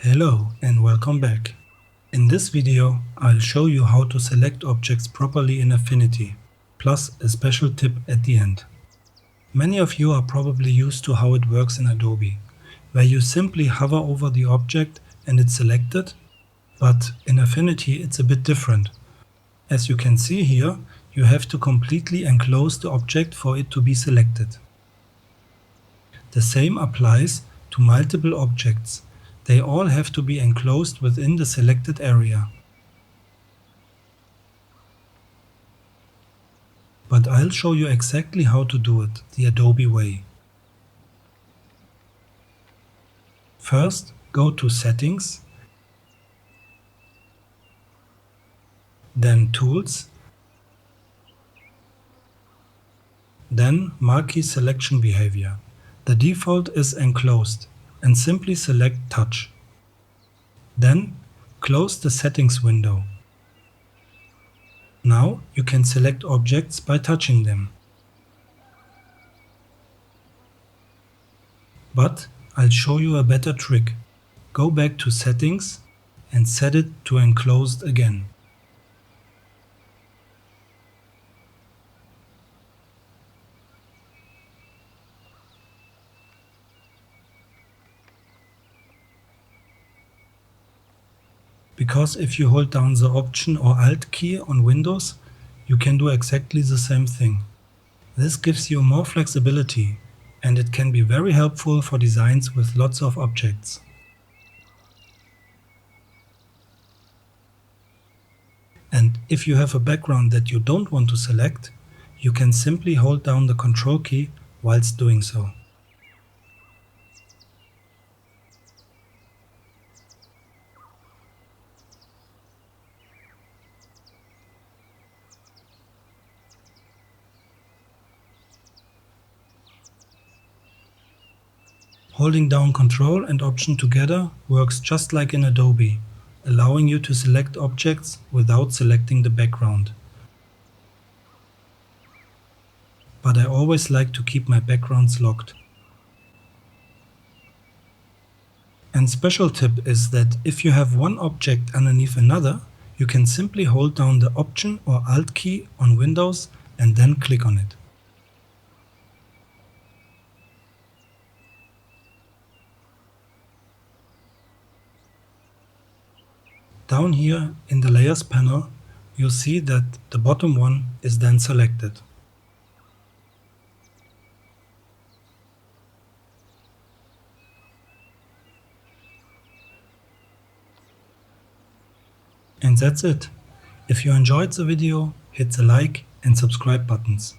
Hello and welcome back. In this video, I'll show you how to select objects properly in Affinity, plus a special tip at the end. Many of you are probably used to how it works in Adobe, where you simply hover over the object and it's selected, but in Affinity it's a bit different. As you can see here, you have to completely enclose the object for it to be selected. The same applies to multiple objects. They all have to be enclosed within the selected area. But I'll show you exactly how to do it the Adobe way. First, go to Settings, then Tools, then Marquee Selection Behavior. The default is enclosed and simply select Touch. Then close the settings window. Now you can select objects by touching them. But I'll show you a better trick. Go back to Settings and set it to Enclosed again. Because if you hold down the Option or Alt key on Windows, you can do exactly the same thing. This gives you more flexibility, and it can be very helpful for designs with lots of objects. And if you have a background that you don't want to select, you can simply hold down the Control key whilst doing so. Holding down Control and Option together works just like in Adobe, allowing you to select objects without selecting the background. But I always like to keep my backgrounds locked. And special tip is that if you have one object underneath another, you can simply hold down the Option or Alt key on Windows and then click on it. Down here in the Layers panel, you'll see that the bottom one is then selected. And that's it. If you enjoyed the video, hit the like and subscribe buttons.